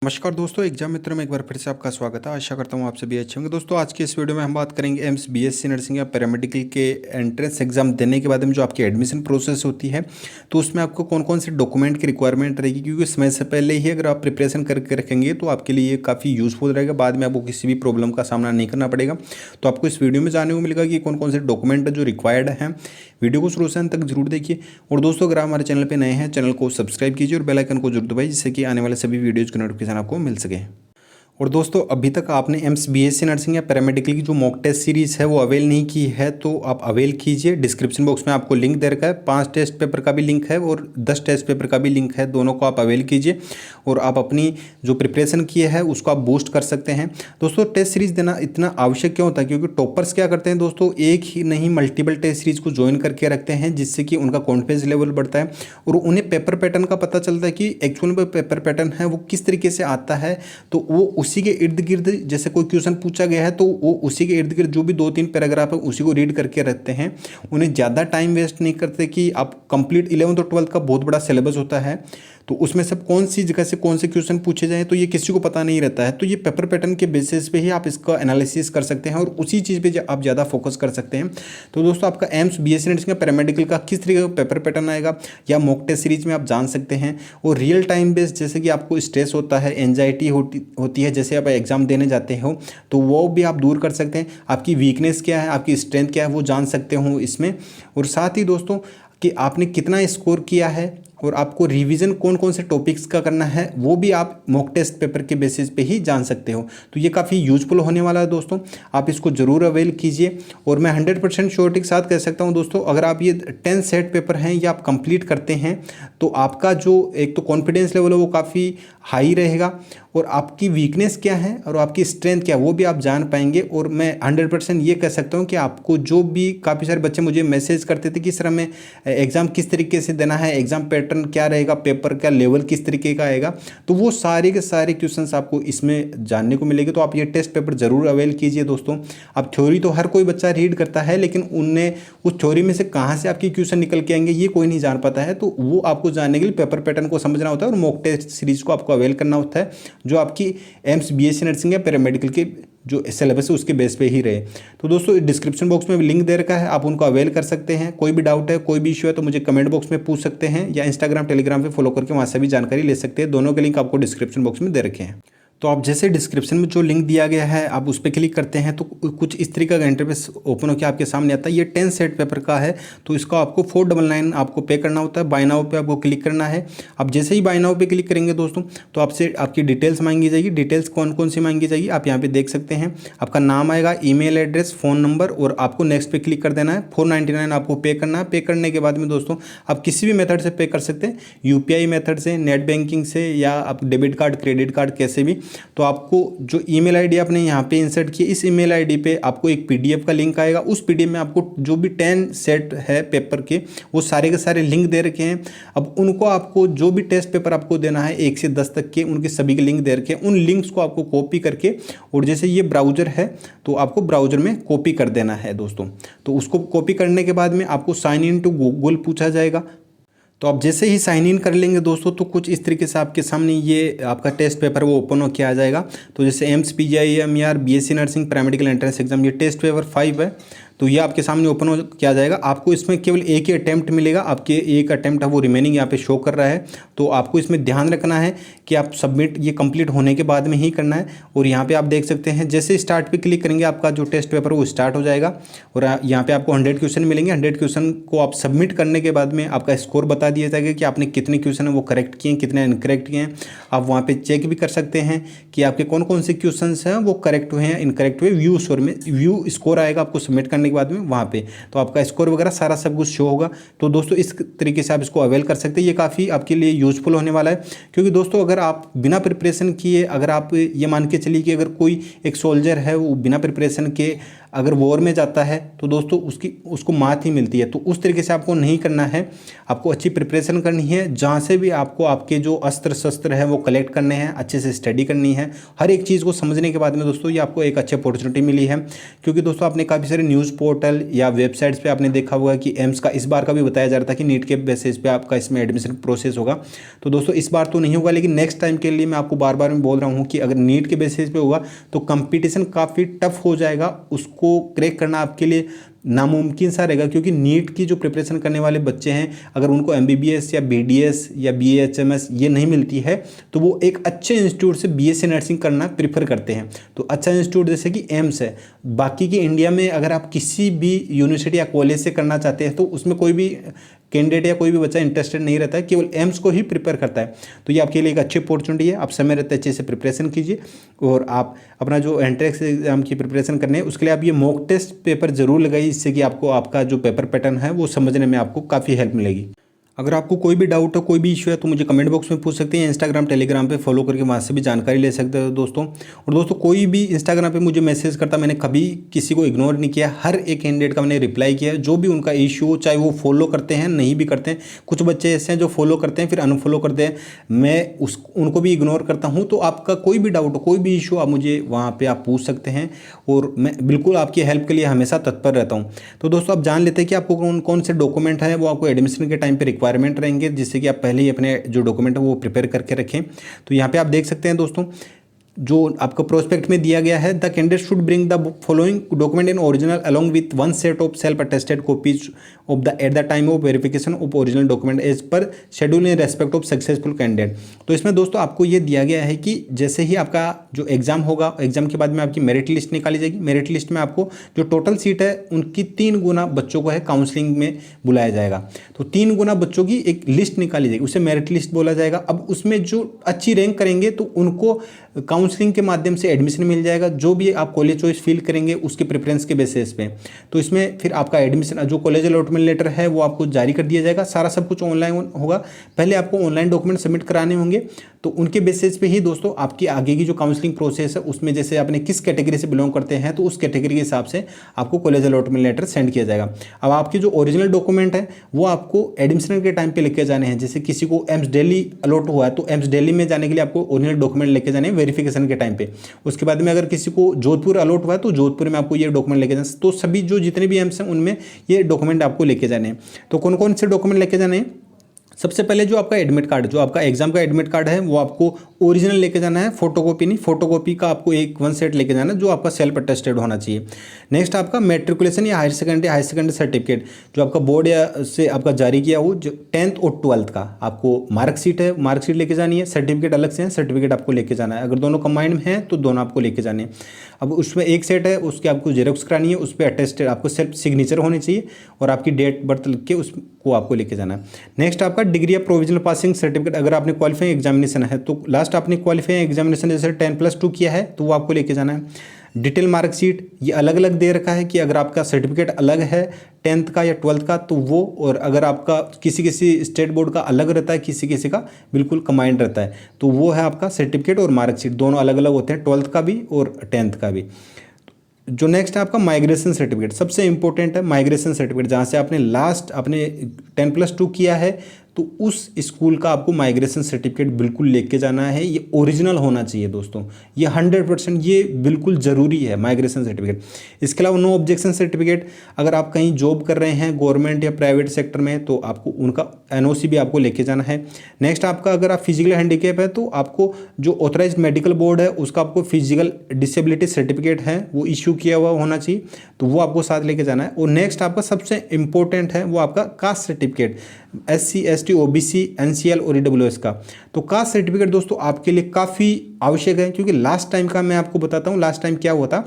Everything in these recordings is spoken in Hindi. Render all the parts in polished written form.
नमस्कार दोस्तों, एग्जाम मित्र में एक बार फिर से आपका स्वागत है। आशा करता हूँ आप सभी अच्छे होंगे। दोस्तों आज के इस वीडियो में हम बात करेंगे एम्स बीएससी नर्सिंग या पैरामेडिकल के एंट्रेंस एग्जाम देने के बाद में जो आपकी एडमिशन प्रोसेस होती है, तो उसमें आपको कौन कौन से डॉक्यूमेंट की रिक्वायरमेंट रहेगी, क्योंकि समय से पहले ही अगर आप प्रिपरेशन करके रखेंगे तो आपके लिए काफ़ी यूजफुल रहेगा। बाद में आपको किसी भी प्रॉब्लम का सामना नहीं करना पड़ेगा। तो आपको इस वीडियो में जानने को मिलेगा कि कौन कौन से डॉक्यूमेंट जो रिक्वायर्ड हैं। वीडियो को शुरू से अंत तक जरूर देखिए। और दोस्तों अगर आप हमारे चैनल पर नए हैं, चैनल को सब्सक्राइब कीजिए और बेल आइकन को जरूर दबाइए, जिससे कि आने वाले सभी वीडियोज़ की नोटिफिकेशन आपको मिल सके। और दोस्तों अभी तक आपने एम्स बीएससी नर्सिंग या पैरामेडिकल की जो मॉक टेस्ट सीरीज़ है वो अवेल नहीं की है, तो आप अवेल कीजिए। डिस्क्रिप्शन बॉक्स में आपको लिंक दे रखा है। 5 टेस्ट पेपर का भी लिंक है और 10 टेस्ट पेपर का भी लिंक है। दोनों को आप अवेल कीजिए और आप अपनी जो प्रिपरेशन की है उसको आप बूस्ट कर सकते हैं। दोस्तों टेस्ट सीरीज़ देना इतना आवश्यक क्यों होता है? क्योंकि टॉपर्स क्या करते हैं दोस्तों, एक ही नहीं मल्टीपल टेस्ट सीरीज़ को ज्वाइन करके रखते हैं, जिससे कि उनका कॉन्फिडेंस लेवल बढ़ता है और उन्हें पेपर पैटर्न का पता चलता है कि एक्चुअल में पेपर पैटर्न है वो किस तरीके से आता है। तो वो उसी के इर्द गिर्द, जैसे कोई क्वेश्चन पूछा गया है तो वो उसी के इर्द गिर्द जो भी 2-3 पैराग्राफ है उसी को रीड करके रखते हैं। उन्हें ज़्यादा टाइम वेस्ट नहीं करते कि आप कंप्लीट 11th और 12th का बहुत बड़ा सिलेबस होता है, तो उसमें सब कौन सी जगह से कौन से क्वेश्चन पूछे जाएँ तो ये किसी को पता नहीं रहता है। तो ये पेपर पैटर्न के बेसिस पे ही आप इसका एनालिसिस कर सकते हैं और उसी चीज़ पे आप ज़्यादा फोकस कर सकते हैं। तो दोस्तों आपका एम्स बीएससी नर्सिंग का पैरामेडिकल का किस तरीके का पेपर पैटर्न आएगा या मॉक टेस्ट सीरीज में आप जान सकते हैं। और रियल टाइम बेस्ड, जैसे कि आपको स्ट्रेस होता है, एंजाइटी होती है, जैसे आप एग्जाम देने जाते हो, तो वो भी आप दूर कर सकते हैं। आपकी वीकनेस क्या है, आपकी स्ट्रेंथ क्या है, वो जान सकते हो इसमें। और साथ ही दोस्तों कि आपने कितना स्कोर किया है और आपको रिवीजन कौन कौन से टॉपिक्स का करना है वो भी आप मॉक टेस्ट पेपर के बेसिस पे ही जान सकते हो। तो ये काफ़ी यूजफुल होने वाला है दोस्तों, आप इसको ज़रूर अवेल कीजिए। और मैं 100% श्योरिटी के साथ कह सकता हूँ दोस्तों, अगर आप ये 10 सेट पेपर हैं ये आप कंप्लीट करते हैं तो आपका जो एक तो कॉन्फिडेंस लेवल है वो काफ़ी हाई रहेगा और आपकी वीकनेस क्या है और आपकी स्ट्रेंथ क्या है वो भी आप जान पाएंगे। और मैं 100% ये कह सकता हूँ कि आपको जो भी, काफ़ी सारे बच्चे मुझे मैसेज करते थे कि सर हमें एग्ज़ाम किस तरीके से देना है, एग्ज़ाम पैटर्न क्या रहेगा, पेपर का लेवल किस तरीके का आएगा, तो वो सारे के सारे क्वेश्चंस आपको इसमें जानने को मिलेंगे। तो आप ये टेस्ट पेपर ज़रूर अवेल कीजिए दोस्तों। अब थ्योरी तो हर कोई बच्चा रीड करता है, लेकिन उनने उस थ्योरी में से कहाँ से आपकी क्वेश्चन निकल के आएंगे ये कोई नहीं जान पाता है। तो वो आपको जानने के लिए पेपर पैटर्न को समझना होता है और मॉक टेस्ट सीरीज को आपको अवेल करना होता है, जो आपकी एम्स बीएससी नर्सिंग या पैरामेडिकल के जो सिलेबस है उसके बेस पे ही रहे। तो दोस्तों डिस्क्रिप्शन बॉक्स में लिंक दे रखा है, आप उनको अवेल कर सकते हैं। कोई भी डाउट है, कोई भी इशू है तो मुझे कमेंट बॉक्स में पूछ सकते हैं या इंस्टाग्राम टेलीग्राम पे फॉलो करके वहाँ से भी जानकारी ले सकते हैं। दोनों के लिंक आपको डिस्क्रिप्शन बॉक्स में दे रखे हैं। तो आप जैसे डिस्क्रिप्शन में जो लिंक दिया गया है आप उस पर क्लिक करते हैं तो कुछ इस तरीके का इंटरफेस ओपन होकर आपके सामने आता है। ये 10 सेट पेपर का है, तो इसका आपको 499 आपको पे करना होता है। बाय नाउ पे आपको क्लिक करना है। अब जैसे ही बाय नाउ पे क्लिक करेंगे दोस्तों तो आपसे आपकी डिटेल्स मांगी जाएगी। डिटेल्स कौन कौन सी मांगी जाएगी आप यहाँ पे देख सकते हैं। आपका नाम आएगा, ईमेल एड्रेस, फ़ोन नंबर, और आपको नेक्स्ट पे क्लिक कर देना है। 499 आपको पे करना है। पे करने के बाद में दोस्तों आप किसी भी मेथड से पे कर सकते हैं, यूपीआई मेथड से, नेट बैंकिंग से, या आप डेबिट कार्ड, क्रेडिट कार्ड, कैसे भी। तो आपको जो ईमेल आईडी आपने यहाँ पे इंसर्ट किया, इस ईमेल आईडी पे आपको एक पीडीएफ का लिंक आएगा। उस पीडीएफ में आपको जो भी 10 सेट है पेपर के वो सारे के सारे लिंक दे रखे हैं। अब उनको आपको जो भी टेस्ट पेपर आपको देना है 1 से 10 तक के, उनके सभी के लिंक दे रखे हैं। उन लिंक्स को आपको कॉपी करके, और जैसे ये ब्राउज़र है तो आपको ब्राउज़र में कॉपी कर देना है दोस्तों। तो उसको कॉपी करने के बाद में आपको साइन इन टू गूगल पूछा जाएगा। तो आप जैसे ही साइन इन कर लेंगे दोस्तों तो कुछ इस तरीके से आपके सामने ये आपका टेस्ट पेपर वो ओपन होकर आ जाएगा। तो जैसे AIIMS PGIMER BSc nursing paramedical entrance exam, ये टेस्ट पेपर 5 है, तो ये आपके सामने ओपन हो क्या जाएगा। आपको इसमें केवल एक ही अटैम्प्ट मिलेगा, आपके एक अटैम्प्ट है वो रिमेनिंग यहाँ पे शो कर रहा है। तो आपको इसमें ध्यान रखना है कि आप सबमिट ये कंप्लीट होने के बाद में ही करना है। और यहाँ पे आप देख सकते हैं जैसे स्टार्ट पे क्लिक करेंगे आपका जो टेस्ट पेपर वो स्टार्ट हो जाएगा और यहाँ पे आपको 100 क्वेश्चन मिलेंगे। 100 क्वेश्चन को आप सबमिट करने के बाद में आपका स्कोर बता दिया जाएगा कि आपने कितने क्वेश्चन है वो करेक्ट किए हैं, कितने इनकरेक्ट किए हैं। आप वहाँ पर चेक भी कर सकते हैं कि आपके कौन कौन से क्वेश्चन हैं वो करेक्ट हुए हैं, इनकरेक्ट हुए। व्यू स्कोर आएगा आपको सबमिट करने के बाद में वहाँ पे, तो आपका स्कोर वगैरह सारा सब कुछ शो होगा। तो दोस्तों इस तरीके से आप इसको अवेल कर सकते हैं। ये काफ़ी आपके लिए यूजफुल होने वाला है, क्योंकि दोस्तों अगर आप बिना प्रिपरेशन किए, अगर आप ये मान के चलिए कि अगर कोई एक सोल्जर है वो बिना प्रिपरेशन के अगर वॉर में जाता है तो दोस्तों उसको मात ही मिलती है। तो उस तरीके से आपको नहीं करना है, आपको अच्छी प्रिपरेशन करनी है। जहाँ से भी आपको आपके जो अस्त्र शस्त्र हैं वो कलेक्ट करने हैं, अच्छे से स्टडी करनी है। हर एक चीज़ को समझने के बाद में दोस्तों ये आपको एक अच्छी अपॉर्चुनिटी मिली है। क्योंकि दोस्तों आपने काफ़ी सारे न्यूज़ पोर्टल या वेबसाइट्स पे आपने देखा होगा कि एम्स का इस बार का भी बताया जा रहा था कि नीट के बेसिस पे आपका इसमें एडमिशन प्रोसेस होगा। तो दोस्तों इस बार तो नहीं होगा, लेकिन नेक्स्ट टाइम के लिए मैं आपको बार बार मैं बोल रहा हूँ कि अगर नीट के बेसिस पे होगा तो कंपटीशन काफ़ी टफ हो जाएगा, उसको क्रैक करना आपके लिए नामुमकिन सा रहेगा। क्योंकि नीट की जो प्रिपरेशन करने वाले बच्चे हैं, अगर उनको MBBS या BDS या BAHMS ये नहीं मिलती है तो वो एक अच्छे इंस्टीट्यूट से BSc नर्सिंग करना प्रीफर करते हैं। तो अच्छा इंस्टीट्यूट जैसे कि एम्स है, बाकी की इंडिया में अगर आप किसी भी यूनिवर्सिटी या कॉलेज से करना चाहते हैं तो उसमें कोई भी कैंडिडेट या कोई भी बच्चा इंटरेस्टेड नहीं रहता है, केवल एम्स को ही प्रिपेयर करता है। तो ये आपके लिए एक अच्छी अपॉर्चुनिटी है। आप समय रहते अच्छे से प्रिपरेशन कीजिए और आप अपना जो एंट्रेंस एग्जाम की प्रिपरेशन करने है उसके लिए आप ये मॉक टेस्ट पेपर जरूर लगाइए, जिससे कि आपको आपका जो पेपर पैटर्न है वो समझने में आपको काफ़ी हेल्प मिलेगी। अगर आपको कोई भी डाउट हो, कोई भी इशू है तो मुझे कमेंट बॉक्स में पूछ सकते हैं। इंस्टाग्राम टेलीग्राम पे फॉलो करके वहाँ से भी जानकारी ले सकते हो दोस्तों। और दोस्तों कोई भी इंस्टाग्राम पे मुझे मैसेज करता, मैंने कभी किसी को इग्नोर नहीं किया, हर एक कैंडिडेट का मैंने रिप्लाई किया है। जो भी उनका इशू हो, चाहे वो फॉलो करते हैं नहीं भी करते हैं, कुछ बच्चे ऐसे हैं जो फॉलो करते हैं फिर अनफॉलो करते हैं, मैं उनको भी इग्नोर करता हूँ। तो आपका कोई भी डाउट हो, कोई भी इशू आप मुझे वहाँ पर आप पूछ सकते हैं और मैं बिल्कुल आपकी हेल्प के लिए हमेशा तत्पर रहता हूँ। तो दोस्तों आप जान लेते हैं कि आपको कौन कौन से डॉक्यूमेंट हैं वो आपको एडमिशन के टाइम पर रिक्वायरमेंट रहेंगे, जिससे कि आप पहले ही अपने जो डॉक्यूमेंट है वो प्रिपेयर करके रखें। तो यहाँ पे आप देख सकते हैं दोस्तों, जो आपको प्रोस्पेक्ट में दिया गया है, the candidate should bring the following document in original along with one set of self attested copies of the at the time of verification of original document as per schedule in respect of successful candidate. तो इसमें दोस्तों आपको ये दिया गया है कि जैसे ही आपका जो एग्जाम होगा, एग्जाम के बाद में आपकी मेरिट लिस्ट निकाली जाएगी। मेरिट लिस्ट में आपको जो टोटल सीट है उनकी 3 गुना बच्चों को है काउंसलिंग में बुलाया जाएगा। तो 3 गुना बच्चों की एक लिस्ट निकाली जाएगी, उसे मेरिट लिस्ट बोला जाएगा। अब उसमें जो अच्छी रैंक करेंगे तो उनको काउंसलिंग के माध्यम से एडमिशन मिल जाएगा। जो भी आप कॉलेज चॉइस फील करेंगे उसके प्रेफरेंस के बेसिस पे, तो इसमें फिर आपका एडमिशन जो कॉलेज अलॉटमेंट लेटर है वो आपको जारी कर दिया जाएगा। सारा सब कुछ ऑनलाइन होगा। पहले आपको ऑनलाइन डॉक्यूमेंट सबमिट कराने होंगे, तो उनके बेसिस पे ही दोस्तों आपकी आगे की जो काउंसलिंग प्रोसेस है उसमें जैसे आपने किस कैटेगरी से बिलोंग करते हैं तो उस कैटेगरी के हिसाब से आपको कॉलेज अलॉटमेंट लेटर सेंड किया जाएगा। अब आपके जो ओरिजिनल डॉक्यूमेंट है वो आपको एडमिशन के टाइम पे लेके जाने हैं। जैसे किसी को एम्स दिल्ली अलॉट हुआ है तो एम्स दिल्ली में जाने के लिए आपको ओरिजिनल डॉक्यूमेंट लेके जाने हैं वेरिफिकेशन के टाइम पे। उसके बाद में अगर किसी को जोधपुर अलॉट हुआ है तो जोधपुर में आपको ये डॉक्यूमेंट लेके जाना। तो सभी जो जितने भी एम्स हैं उनमें ये डॉक्यूमेंट आपको लेके जाने हैं। तो कौन कौन से डॉक्यूमेंट लेके जाने हैं? सबसे पहले जो आपका एडमिट कार्ड, जो आपका एग्जाम का एडमिट कार्ड है वो आपको ओरिजिनल लेके जाना है, फोटोकॉपी नहीं। फोटोकॉपी का आपको वन सेट लेके जाना है जो आपका सेल्फ अटेस्टेड होना चाहिए। नेक्स्ट आपका मैट्रिकुलेशन या हायर सेकेंडरी सर्टिफिकेट जो आपका बोर्ड या से आपका जारी किया हो, जो 10th और 12th का आपको मार्कशीट है, मार्कशीट लेके जानी है। सर्टिफिकेट अलग से है, सर्टिफिकेट आपको लेके जाना है। अगर दोनों कंबाइंड में है तो दोनों आपको लेके जाने हैं। अब उसमें एक सेट है उसके आपको जेरोक्स करानी है, उस पर अटेस्टेड आपको सेल्फ सिग्नेचर होनी चाहिए और आपकी डेट बर्थ लिख के उसको आपको लेके जाना है। नेक्स्ट आपका डिग्री या प्रोविजनल पासिंग सर्टिफिकेट, अगर आपने क्वालिफाइंग एग्जामिनेशन है तो लास्ट आपने क्वालिफाइंग एग्जामिनेशन जैसे 10+2 किया है तो वो आपको लेके जाना है। डिटेल मार्कशीट ये अलग अलग दे रखा है कि अगर आपका सर्टिफिकेट अलग है 10th का या 12th का तो वो, और अगर आपका किसी किसी स्टेट बोर्ड का अलग रहता है, किसी किसी का बिल्कुल कंबाइंड रहता है, तो वो है आपका सर्टिफिकेट और मार्कशीट दोनों अलग अलग होते हैं, 12th का भी और 10th का भी। जो नेक्स्ट है आपका माइग्रेशन सर्टिफिकेट, सबसे इंपॉर्टेंट है माइग्रेशन सर्टिफिकेट। जहाँ से आपने लास्ट आपने 10+2 किया है तो उस स्कूल का आपको माइग्रेशन सर्टिफिकेट बिल्कुल लेके जाना है। ये ओरिजिनल होना चाहिए दोस्तों, ये 100% ये बिल्कुल ज़रूरी है माइग्रेशन सर्टिफिकेट। इसके अलावा नो ऑब्जेक्शन सर्टिफिकेट, अगर आप कहीं जॉब कर रहे हैं गवर्नमेंट या प्राइवेट सेक्टर में तो आपको उनका NOC भी आपको लेके जाना है। नेक्स्ट आपका अगर आप फिजिकल हैंडीकैप है तो आपको जो ऑथराइज्ड मेडिकल बोर्ड है उसका आपको फिजिकल डिसेबिलिटी सर्टिफिकेट है वो इशू किया हुआ होना चाहिए, तो वो आपको साथ लेके जाना है। और नेक्स्ट आपका सबसे इंपॉर्टेंट है वो आपका caste certificate, SC ST OBC NCL और EWS का। तो कास्ट सर्टिफिकेट दोस्तों आपके लिए काफ़ी आवश्यक है, क्योंकि लास्ट टाइम का मैं आपको बताता हूँ लास्ट टाइम क्या हुआ था।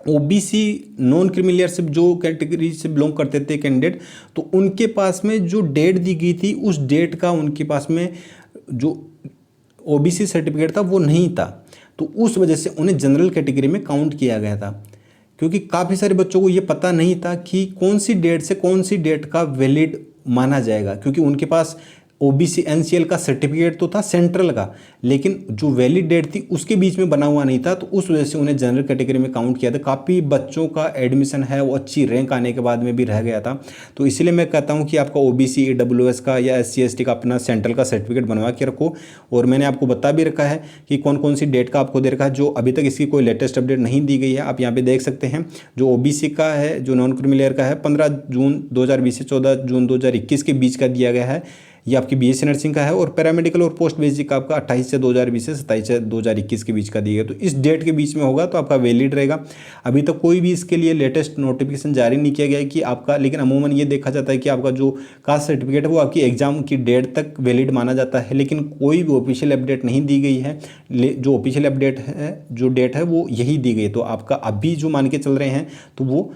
OBC नॉन क्रिमिलियरशिप जो कैटेगरी से बिलोंग करते थे कैंडिडेट, तो उनके पास में जो डेट दी गई थी उस डेट का उनके पास में जो OBC सर्टिफिकेट था वो नहीं था, तो उस वजह से उन्हें जनरल कैटेगरी में काउंट किया गया था। क्योंकि काफ़ी सारे बच्चों को ये पता नहीं था कि कौन सी डेट से कौन सी डेट का वैलिड माना जाएगा, क्योंकि उनके पास ओबीसी एनसीएल का सर्टिफिकेट तो था सेंट्रल का, लेकिन जो वैलिड डेट थी उसके बीच में बना हुआ नहीं था, तो उस वजह से उन्हें जनरल कैटेगरी में काउंट किया था। काफ़ी बच्चों का एडमिशन है वो अच्छी रैंक आने के बाद में भी रह गया था। तो इसीलिए मैं कहता हूँ कि आपका ओबीसी ईडब्ल्यूएस का या एससी एसटी का अपना सेंट्रल का सर्टिफिकेट बनवा के रखो। और मैंने आपको बता भी रखा है कि कौन कौन सी डेट का आपको दे रखा है, जो अभी तक इसकी कोई लेटेस्ट अपडेट नहीं दी गई है। आप यहाँ पे देख सकते हैं, जो ओबीसी का है, जो नॉन क्रीमी लेयर का है, 15 जून 2020 से 14 जून 2021 के बीच का दिया गया है। ये आपकी बीएससी नर्सिंग का है। और पैरामेडिकल और पोस्ट बेसिक का आपका 28 से 2020 से 27 से 2021 के बीच का दिया गया। तो इस डेट के बीच में होगा तो आपका वैलिड रहेगा। अभी तक कोई भी इसके लिए लेटेस्ट नोटिफिकेशन जारी नहीं किया गया है कि आपका, लेकिन अमूमन ये देखा जाता है कि आपका जो कास्ट सर्टिफिकेट है वो आपकी एग्जाम की डेट तक वैलिड माना जाता है, लेकिन कोई भी ऑफिशियल अपडेट नहीं दी गई है। जो ऑफिशियल अपडेट है, जो डेट है वो यही दी गई। तो आपका अभी जो मान के चल रहे हैं तो वो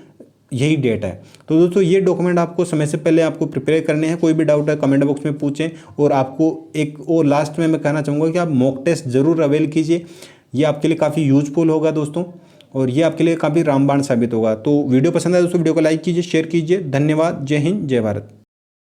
यही डेट है। तो दोस्तों ये डॉक्यूमेंट आपको समय से पहले आपको प्रिपेयर करने हैं। कोई भी डाउट है कमेंट बॉक्स में पूछें। और आपको एक और लास्ट में मैं कहना चाहूँगा कि आप मॉक टेस्ट जरूर अवेल कीजिए, ये आपके लिए काफ़ी यूजफुल होगा दोस्तों, और ये आपके लिए काफ़ी रामबाण साबित होगा। तो वीडियो पसंद आए दोस्तों वीडियो को लाइक कीजिए, शेयर कीजिए। धन्यवाद। जय हिंद, जय भारत।